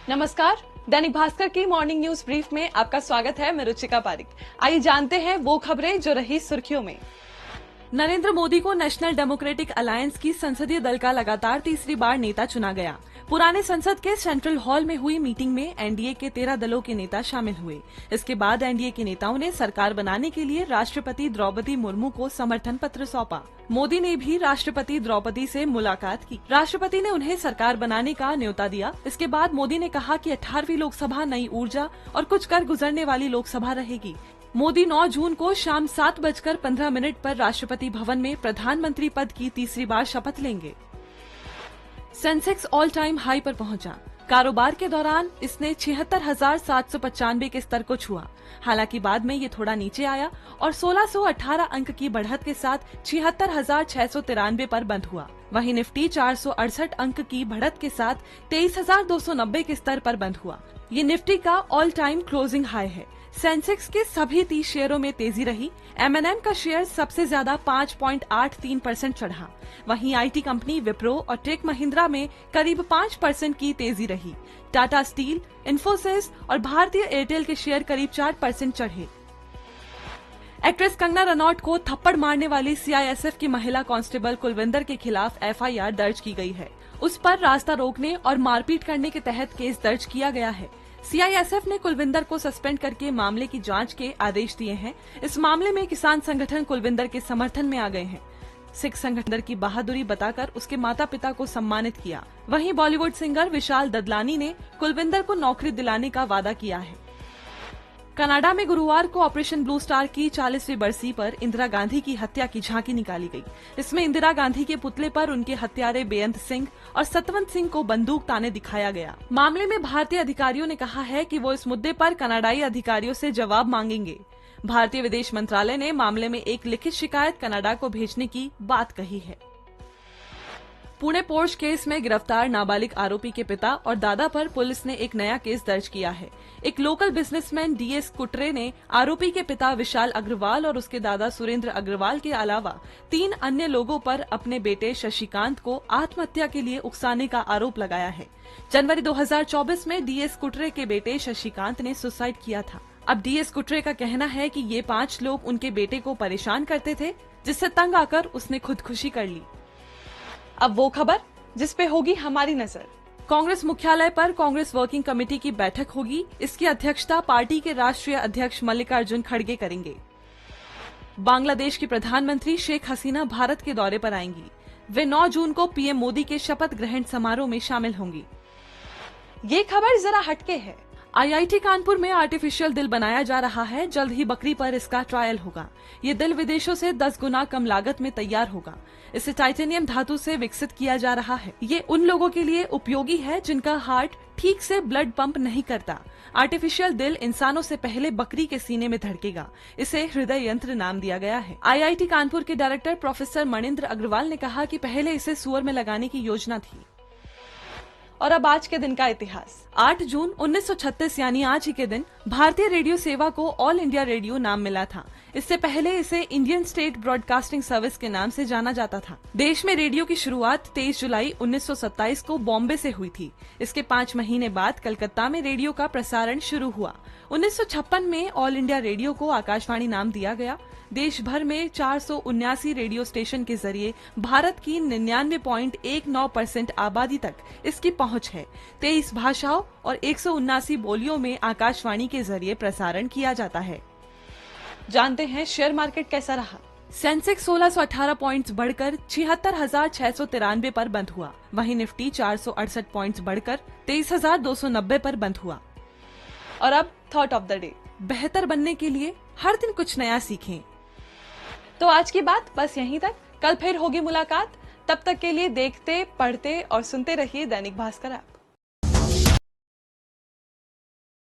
नमस्कार। दैनिक भास्कर की morning news brief में आपका स्वागत है। मैं रुचिका पारिक। आइए जानते हैं वो खबरें जो रही सुर्खियों में। नरेंद्र मोदी को नेशनल डेमोक्रेटिक अलायंस की संसदीय दल का लगातार तीसरी बार नेता चुना गया। पुराने संसद के सेंट्रल हॉल में हुई मीटिंग में एनडीए के 13 दलों के नेता शामिल हुए। इसके बाद एनडीए के नेताओं ने सरकार बनाने के लिए राष्ट्रपति द्रौपदी मुर्मू को समर्थन पत्र सौंपा। मोदी ने भी राष्ट्रपति द्रौपदी से मुलाकात की। राष्ट्रपति ने उन्हें सरकार बनाने का न्योता दिया। इसके बाद मोदी ने कहा कि 18वीं लोकसभा नई ऊर्जा और कुछ कर गुजरने वाली लोकसभा रहेगी। मोदी 9 जून को शाम 7:15 पर राष्ट्रपति भवन में प्रधानमंत्री पद की तीसरी बार शपथ लेंगे। सेंसेक्स ऑल टाइम हाई पर पहुंचा। कारोबार के दौरान इसने 76,795 के स्तर को छुआ। हालांकि बाद में ये थोड़ा नीचे आया और 1618 अंक की बढ़त के साथ 76,693 पर बंद हुआ। वहीं निफ्टी 468 अंक की बढ़त के साथ 23,290 के स्तर पर बंद हुआ। ये निफ्टी का ऑल टाइम क्लोजिंग हाई है। सेंसेक्स के सभी 30 शेयरों में तेजी रही। M&M का शेयर सबसे ज्यादा 5.83% चढ़ा। वहीं आईटी कंपनी विप्रो और टेक महिंद्रा में करीब 5% की तेजी रही। टाटा स्टील, इन्फोसिस और भारतीय एयरटेल के शेयर करीब 4% चढ़े। एक्ट्रेस कंगना रनौत को थप्पड़ मारने वाली CISF की महिला कांस्टेबल कुलविंदर के खिलाफ FIR दर्ज की गई है। उस पर रास्ता रोकने और मारपीट करने के तहत केस दर्ज किया गया है। CISF ने कुलविंदर को सस्पेंड करके मामले की जांच के आदेश दिए हैं। इस मामले में किसान संगठन कुलविंदर के समर्थन में आ गए हैं। सिख संगठन की बहादुरी बताकर उसके माता पिता को सम्मानित किया। वहीं बॉलीवुड सिंगर विशाल ददलानी ने कुलविंदर को नौकरी दिलाने का वादा किया है। कनाडा में गुरुवार को ऑपरेशन ब्लू स्टार की 40वीं बरसी पर इंदिरा गांधी की हत्या की झांकी निकाली गई। इसमें इंदिरा गांधी के पुतले पर उनके हत्यारे बेअंत सिंह और सतवंत सिंह को बंदूक ताने दिखाया गया। मामले में भारतीय अधिकारियों ने कहा है कि वो इस मुद्दे पर कनाडाई अधिकारियों से जवाब मांगेंगे। भारतीय विदेश मंत्रालय ने मामले में एक लिखित शिकायत कनाडा को भेजने की बात कही है। पुणे पोर्श केस में गिरफ्तार नाबालिग आरोपी के पिता और दादा पर पुलिस ने एक नया केस दर्ज किया है। एक लोकल बिजनेसमैन DS कुटरे ने आरोपी के पिता विशाल अग्रवाल और उसके दादा सुरेंद्र अग्रवाल के अलावा 3 अन्य लोगों पर अपने बेटे शशिकांत को आत्महत्या के लिए उकसाने का आरोप लगाया है। जनवरी 2024 में DS कुटरे के बेटे शशिकांत ने सुसाइड किया था। अब DS कुटरे का कहना है कि ये 5 लोग उनके बेटे को परेशान करते थे, जिससे तंग आकर उसने खुदकुशी कर ली। अब वो खबर जिस पे होगी हमारी नजर। कांग्रेस मुख्यालय पर कांग्रेस वर्किंग कमेटी की बैठक होगी। इसकी अध्यक्षता पार्टी के राष्ट्रीय अध्यक्ष मल्लिकार्जुन खड़गे करेंगे। बांग्लादेश की प्रधानमंत्री शेख हसीना भारत के दौरे पर आएंगी। वे 9 जून को PM मोदी के शपथ ग्रहण समारोह में शामिल होंगी। ये खबर जरा हटके है। IIT कानपुर में आर्टिफिशियल दिल बनाया जा रहा है। जल्द ही बकरी पर इसका ट्रायल होगा। ये दिल विदेशों से 10 गुना कम लागत में तैयार होगा। इसे टाइटेनियम धातु से विकसित किया जा रहा है। ये उन लोगों के लिए उपयोगी है जिनका हार्ट ठीक से ब्लड पंप नहीं करता। आर्टिफिशियल दिल इंसानों से पहले बकरी के सीने में धड़केगा। इसे हृदय यंत्र नाम दिया गया है। IIT कानपुर के डायरेक्टर प्रोफेसर मणिंद्र अग्रवाल ने कहा कि पहले इसे सुअर में लगाने की योजना थी। और अब आज के दिन का इतिहास। 8 जून 1936 यानी आज ही के दिन भारतीय रेडियो सेवा को ऑल इंडिया रेडियो नाम मिला था। इससे पहले इसे इंडियन स्टेट ब्रॉडकास्टिंग सर्विस के नाम से जाना जाता था। देश में रेडियो की शुरुआत 23 जुलाई 1927 को बॉम्बे से हुई थी। इसके 5 महीने बाद कलकत्ता में रेडियो का प्रसारण शुरू हुआ। 1956 में ऑल इंडिया रेडियो को आकाशवाणी नाम दिया गया। देश भर में 479 रेडियो स्टेशन के जरिए भारत की 99.19% आबादी तक इसकी पहुंच है। 23 भाषाओं और 179 बोलियों में आकाशवाणी के जरिए प्रसारण किया जाता है। जानते हैं शेयर मार्केट कैसा रहा। सेंसेक्स 1618 पॉइंट्स बढ़कर 76,693 पर बंद हुआ। वहीं निफ्टी 468 पॉइंट्स बढ़कर 23,290 पर बंद हुआ। और अब थॉट ऑफ द डे। बेहतर बनने के लिए हर दिन कुछ नया सीखें। तो आज की बात बस यहीं तक। कल फिर होगी मुलाकात। तब तक के लिए देखते, पढ़ते और सुनते रहिए दैनिक भास्कर ऐप।